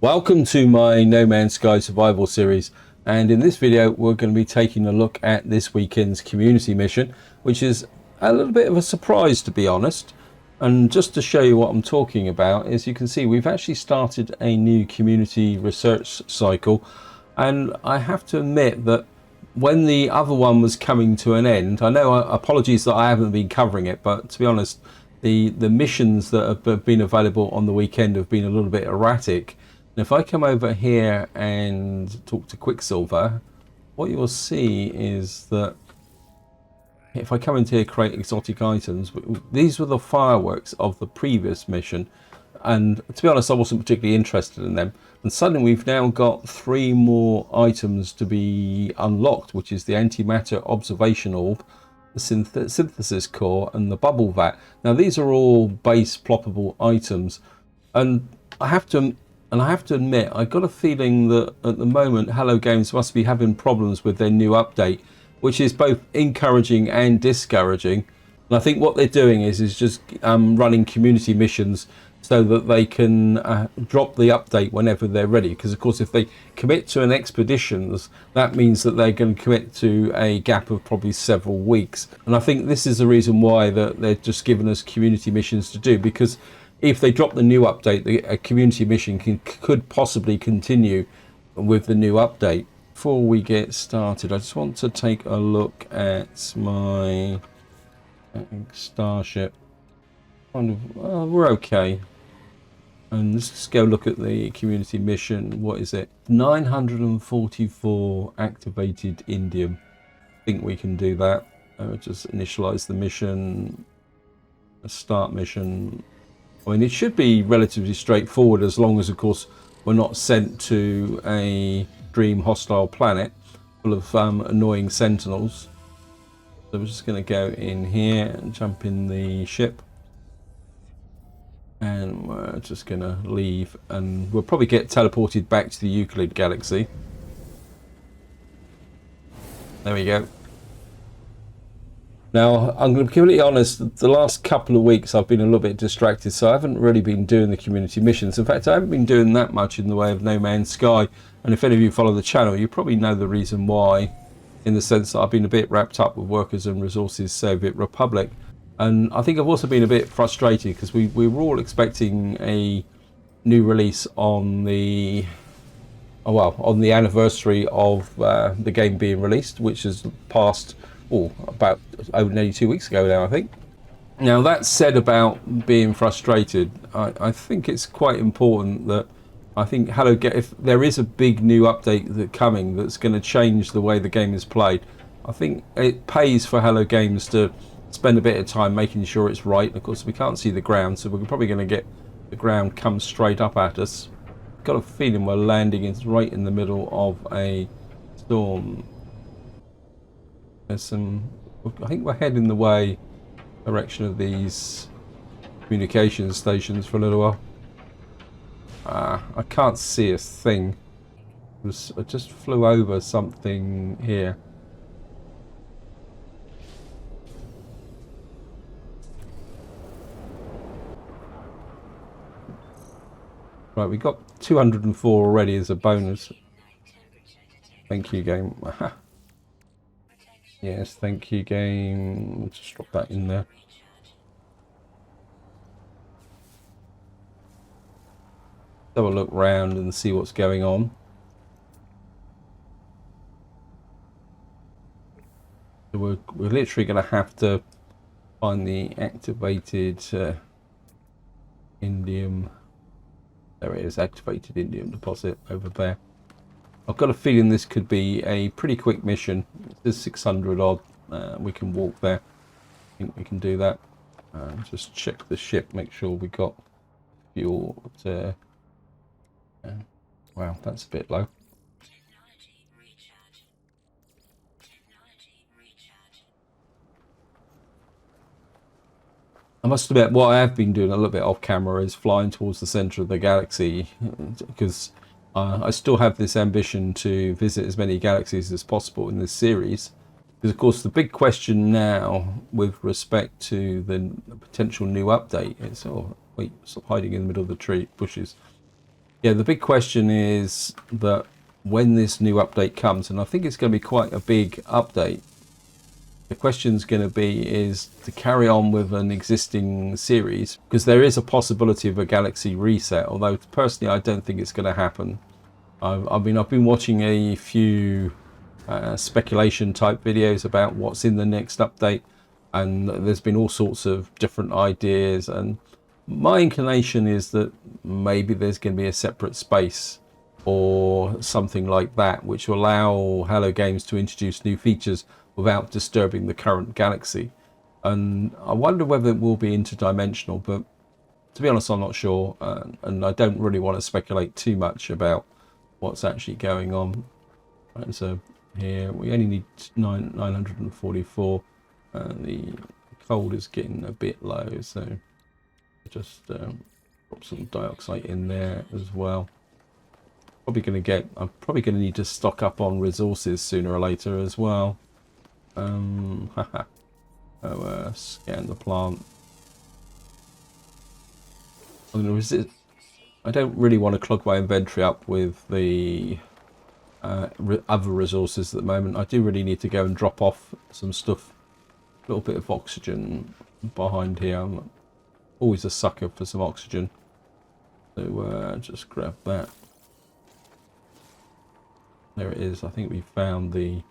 Welcome to my No Man's Sky survival series, and in this video we're going to be taking a look at this weekend's community mission, which is a little bit of a surprise, to be honest. And just to show you what I'm talking about, as you can see, we've actually started a new community research cycle, and I have to admit that when the other one was coming to an end, I know, apologies that I haven't been covering it, but to be honest, the missions that have been available on the weekend have been a little bit erratic. And if I come over here and talk to Quicksilver, what you will see is that if I come into here, create exotic items, these were the fireworks of the previous mission. And to be honest, I wasn't particularly interested in them. And suddenly we've now got 3 more items to be unlocked, which is the antimatter observation orb, the synthesis core, and the bubble vat. Now these are all base ploppable items, and I have to admit, I got a feeling that at the moment Hello Games must be having problems with their new update, which is both encouraging and discouraging. And I think what they're doing is just running community missions so that they can drop the update whenever they're ready. Because of course, if they commit to an expeditions, that means that they're going to commit to a gap of probably several weeks. And I think this is the reason why they're just giving us community missions to do, because if they drop the new update, a community mission could possibly continue with the new update. Before we get started, I just want to take a look at my starship. We're okay. And let's just go look at the community mission. What is it? 944 activated indium. I think we can do that. Just initialize the mission. Start mission. I mean, it should be relatively straightforward, as long as, of course, we're not sent to a dream hostile planet full of annoying sentinels. So we're just going to go in here and jump in the ship. And we're just going to leave, and we'll probably get teleported back to the Euclid galaxy. There we go. Now, I'm going to be completely honest, the last couple of weeks I've been a little bit distracted, so I haven't really been doing the community missions. In fact, I haven't been doing that much in the way of No Man's Sky. And if any of you follow the channel, you probably know the reason why, in the sense that I've been a bit wrapped up with Workers and Resources Soviet Republic. And I think I've also been a bit frustrated because we were all expecting a new release on the anniversary of the game being released, which has passed about nearly 2 weeks ago now, I think. Now, that said about being frustrated, I think it's quite important that if there is a big new update coming that's going to change the way the game is played, I think it pays for Hello Games to spend a bit of time making sure it's right. Of course, we can't see the ground, so we're probably going to get the ground come straight up at us. Got a feeling we're landing right in the middle of a storm. I think we're heading the direction of these communications stations for a little while. I can't see a thing. I just flew over something here. Right, we got 204 already as a bonus. Thank you, game. Yes, thank you, game. We'll just drop that in there. Have a look round and see what's going on. So we're literally going to have to find the activated indium. There it is, activated indium deposit over there. I've got a feeling this could be a pretty quick mission. There's 600 odd. We can walk there. I think we can do that. Just check the ship, make sure we got fuel. Wow, that's a bit low. I must admit, what I have been doing a little bit off camera is flying towards the centre of the galaxy, because I still have this ambition to visit as many galaxies as possible in this series. Because of course the big question now with respect to the potential new update is, oh wait, stop hiding in the middle of the bushes, Yeah, the big question is that when this new update comes, and I think it's going to be quite a big update, the question's going to be is to carry on with an existing series, because there is a possibility of a Galaxy reset, although personally I don't think it's going to happen. I've been watching a few speculation type videos about what's in the next update, and there's been all sorts of different ideas, and my inclination is that maybe there's going to be a separate space or something like that, which will allow Hello Games to introduce new features without disturbing the current Galaxy. And I wonder whether it will be interdimensional, but to be honest I'm not sure, and I don't really want to speculate too much about what's actually going on. Right, so here we only need 944. The cold is getting a bit low, so just drop some dioxide in there as well. I'm probably going to need to stock up on resources sooner or later as well. Scan the plant. I'm going to resist. I don't really want to clog my inventory up with the other resources at the moment. I do really need to go and drop off some stuff. A little bit of oxygen behind here. I'm always a sucker for some oxygen. So just grab that. There it is. I think we found the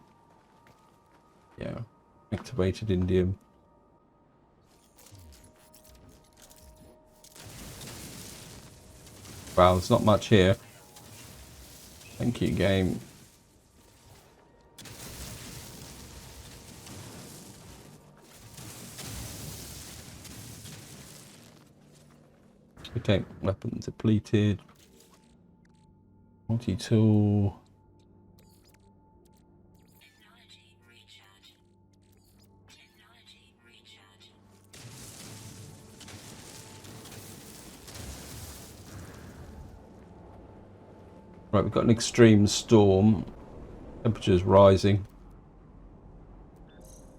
activated indium. Wow, there's not much here. Thank you, game. Okay, weapon depleted. Multi-tool. Right, we've got an extreme storm. Temperature's rising.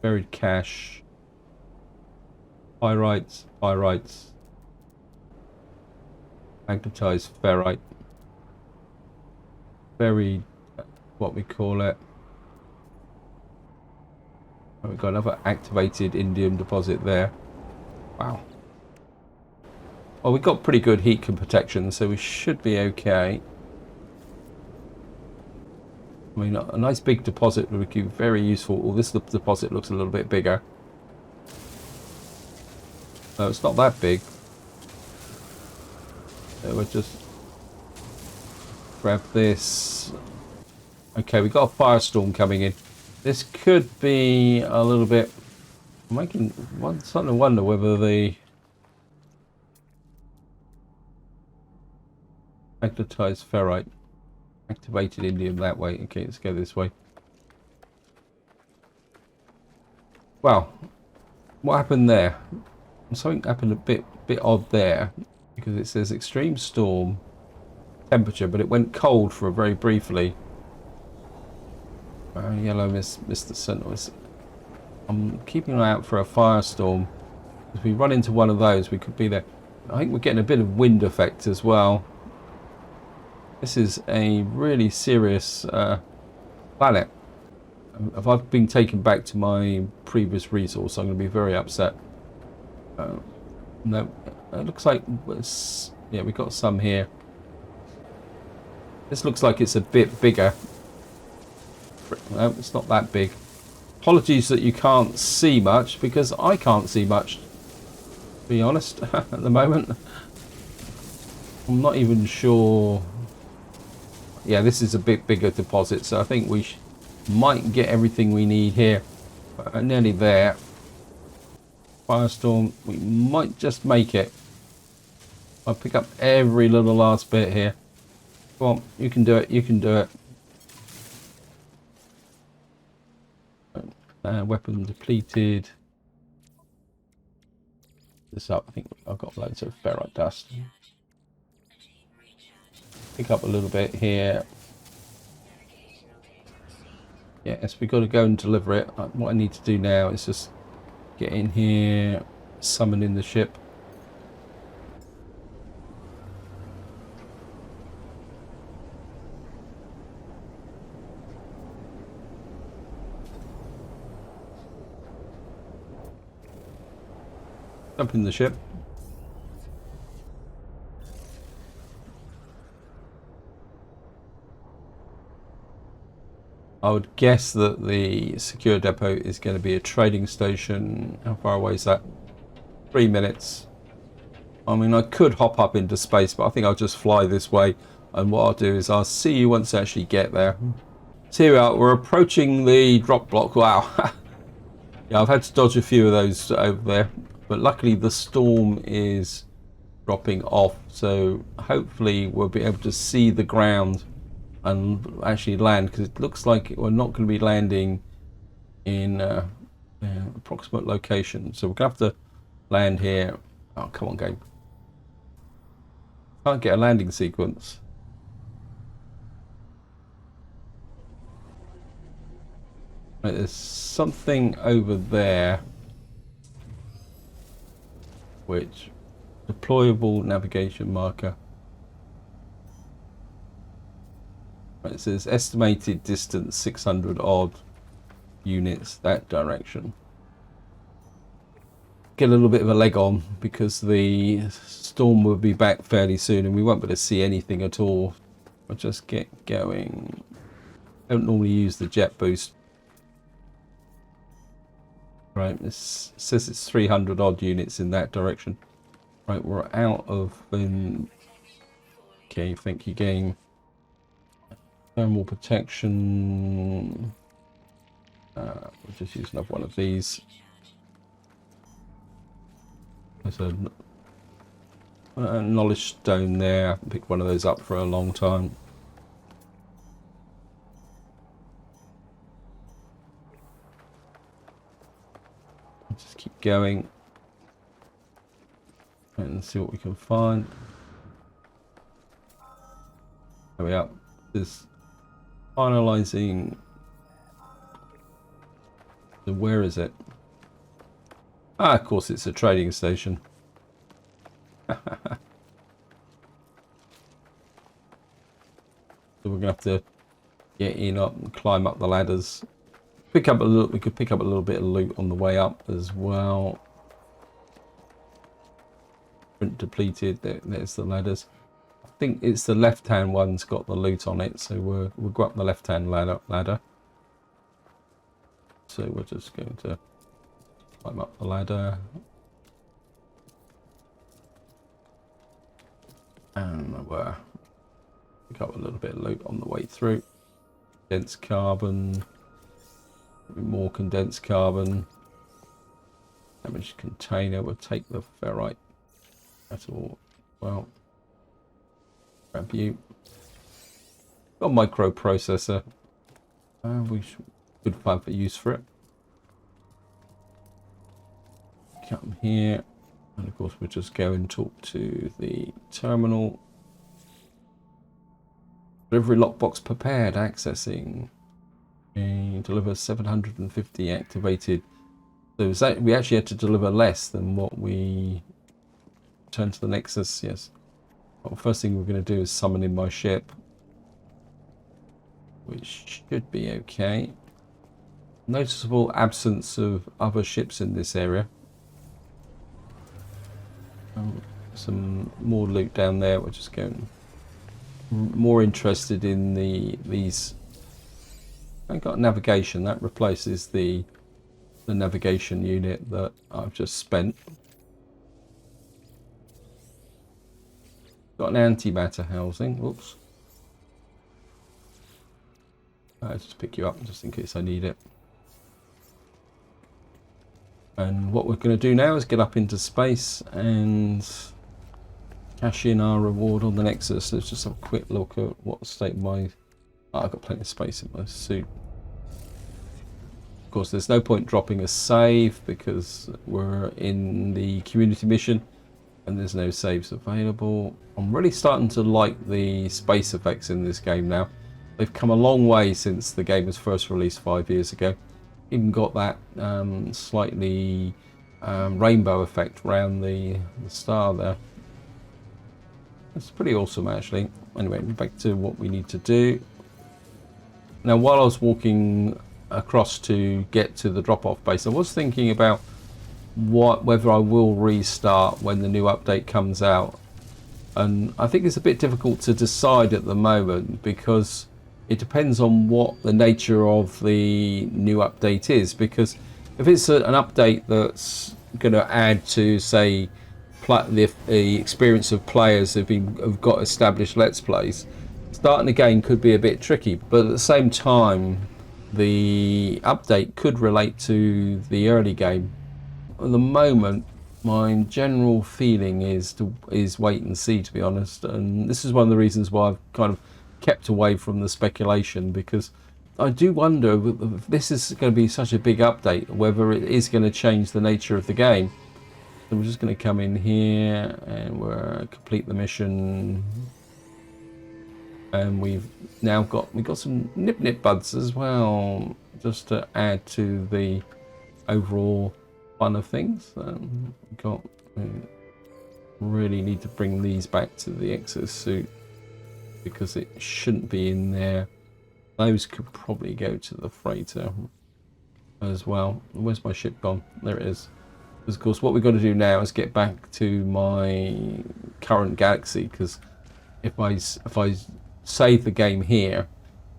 Buried cache. Pyrites. Magnetized ferrite. Buried, what we call it. And we've got another activated indium deposit there. Wow. Well, we've got pretty good heat protection, so we should be okay. I mean, a nice big deposit would be very useful. Well, this deposit looks a little bit bigger. No, it's not that big. So we'll just grab this. Okay, we've got a firestorm coming in. This could be a little bit... I'm starting to wonder whether the magnetized ferrite activated indium that way. Okay, let's go this way. Wow, what happened there? Something happened a bit odd there, because it says extreme storm temperature, but it went cold for very briefly. Yellow Mr. Sentinel. I'm keeping an eye out for a firestorm. If we run into one of those, we could be there. I think we're getting a bit of wind effect as well. This is a really serious planet. If I've been taken back to my previous resource, I'm going to be very upset. No, it looks like yeah, we've got some here. This looks like it's a bit bigger. No, it's not that big. Apologies that you can't see much, because I can't see much, to be honest, at the moment. I'm not even sure. Yeah, this is a bit bigger deposit, so I think we might get everything we need here. Nearly there. Firestorm, we might just make it. I'll pick up every little last bit here. Come on, you can do it, you can do it. Weapon depleted. This up, I think I've got loads of ferrite dust. Pick up a little bit here. Yes, we've got to go and deliver it. What I need to do now is just get in here, summon in the ship. Jump in the ship. I would guess that the secure depot is going to be a trading station. How far away is that? 3 minutes. I mean, I could hop up into space, but I think I'll just fly this way. And what I'll do is I'll see you once I actually get there. So here we are. We're approaching the drop block. Wow. Yeah, I've had to dodge a few of those over there. But luckily the storm is dropping off. So hopefully we'll be able to see the ground and actually land, because it looks like we're not going to be landing in approximate location. So we're going to have to land here. Oh, come on, game. Can't get a landing sequence. Right, there's something over there which deployable navigation marker. It says estimated distance 600 odd units that direction. Get a little bit of a leg on because the storm will be back fairly soon and we won't be able to see anything at all. I'll just get going. Don't normally use the jet boost. Right, this says it's 300 odd units in that direction. Right, we're out of okay, thank you game. Thermal protection. We'll just use another one of these. There's a knowledge stone there. I haven't picked one of those up for a long time. Just keep going and see what we can find. There we are. There's finalizing. So where is it? Ah, of course it's a trading station. So we're gonna have to get in up and climb up the ladders. Pick up a little. We could pick up a little bit of loot on the way up as well. Print depleted. There's the ladders. I think it's the left-hand one's got the loot on it, so we'll go up the left-hand ladder. So we're just going to climb up the ladder. And we'll pick up a little bit of loot on the way through. Dense carbon. More condensed carbon. Damaged container. We'll take the ferrite. That's all. Well, grab you. Got a microprocessor. We should find for use for it. Come here, and of course we'll just go and talk to the terminal. Delivery lockbox prepared. Accessing. And deliver 750 activated. So we actually had to deliver less than what we turn to the Nexus. Yes. Well, first thing we're going to do is summon in my ship, which should be okay. Noticeable absence of other ships in this area. Some more loot down there. We're just going more interested in these. I got navigation. That replaces the navigation unit that I've just spent. Got an antimatter housing. Whoops. Just pick you up just in case I need it. And what we're going to do now is get up into space and cash in our reward on the Nexus. Let's just have a quick look at what state my... Oh, I've got plenty of space in my suit. Of course, there's no point dropping a save because we're in the community mission and there's no saves available. I'm really starting to like the space effects in this game now. They've come a long way since the game was first released 5 years ago. Even got that slightly rainbow effect around the star there. That's pretty awesome actually. Anyway, back to what we need to do. Now, while I was walking across to get to the drop-off base, I was thinking about whether I will restart when the new update comes out. And I think it's a bit difficult to decide at the moment because it depends on what the nature of the new update is. Because if it's an update that's going to add to, say, the experience of players who've got established Let's Plays, starting again could be a bit tricky. But at the same time, the update could relate to the early game. At the moment, my general feeling is wait and see, to be honest. And this is one of the reasons why I've kind of kept away from the speculation, because I do wonder if this is going to be such a big update, whether it is going to change the nature of the game. So we're just going to come in here and we'll complete the mission. And we've got some nip buds as well, just to add to the overall fun of things. Really need to bring these back to the exosuit because it shouldn't be in there. Those could probably go to the freighter as well. Where's my ship gone? There it is. Because of course what we've got to do now is get back to my current galaxy, because if I save the game here,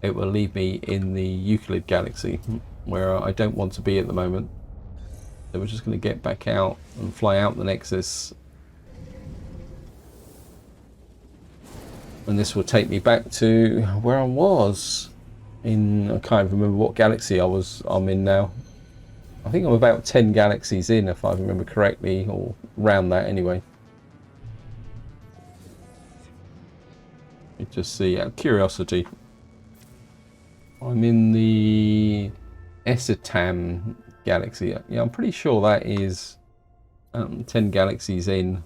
it will leave me in the Euclid galaxy where I don't want to be at the moment. So we're just going to get back out and fly out the Nexus, and this will take me back to where I was in, I can't remember what galaxy I'm in now. I think I'm about 10 galaxies in, if I remember correctly, or around that anyway. Let me just see, out of curiosity, I'm in the Esitam galaxy. Yeah, I'm pretty sure that is 10 galaxies in.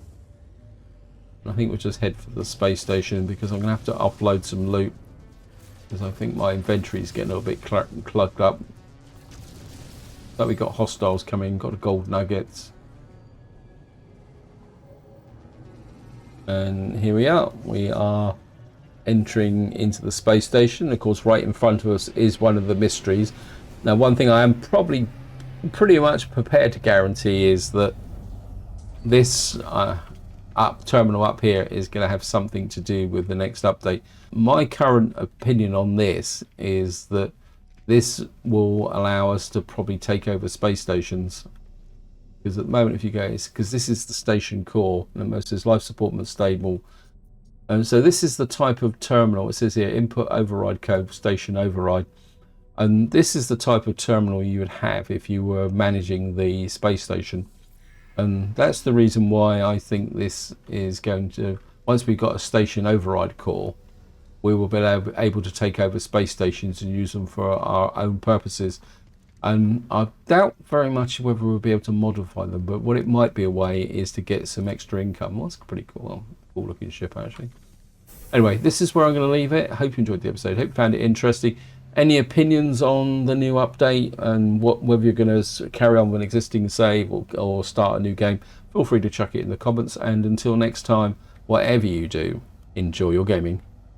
I think we'll just head for the space station because I'm going to have to upload some loot, because I think my inventory is getting a little bit clugged up. So we got hostiles coming, got gold nuggets. And here we are. We are entering into the space station. Of course, right in front of us is one of the mysteries. Now, one thing I am probably pretty much prepared to guarantee is that this terminal up here is going to have something to do with the next update. My current opinion on this is that this will allow us to probably take over space stations, because at the moment, if you go, because this is the station core, and most says life support and stable, and so this is the type of terminal. It says here input override code, station override, and this is the type of terminal you would have if you were managing the space station. And that's the reason why I think this is going to, once we've got a station override core, we will be able to take over space stations and use them for our own purposes. And I doubt very much whether we'll be able to modify them, but what it might be a way is to get some extra income. Well, that's pretty cool. Cool looking ship, actually. Anyway, this is where I'm going to leave it. I hope you enjoyed the episode. Hope you found it interesting. Any opinions on the new update and whether you're going to carry on with an existing save or start a new game, feel free to chuck it in the comments. And until next time, whatever you do, enjoy your gaming.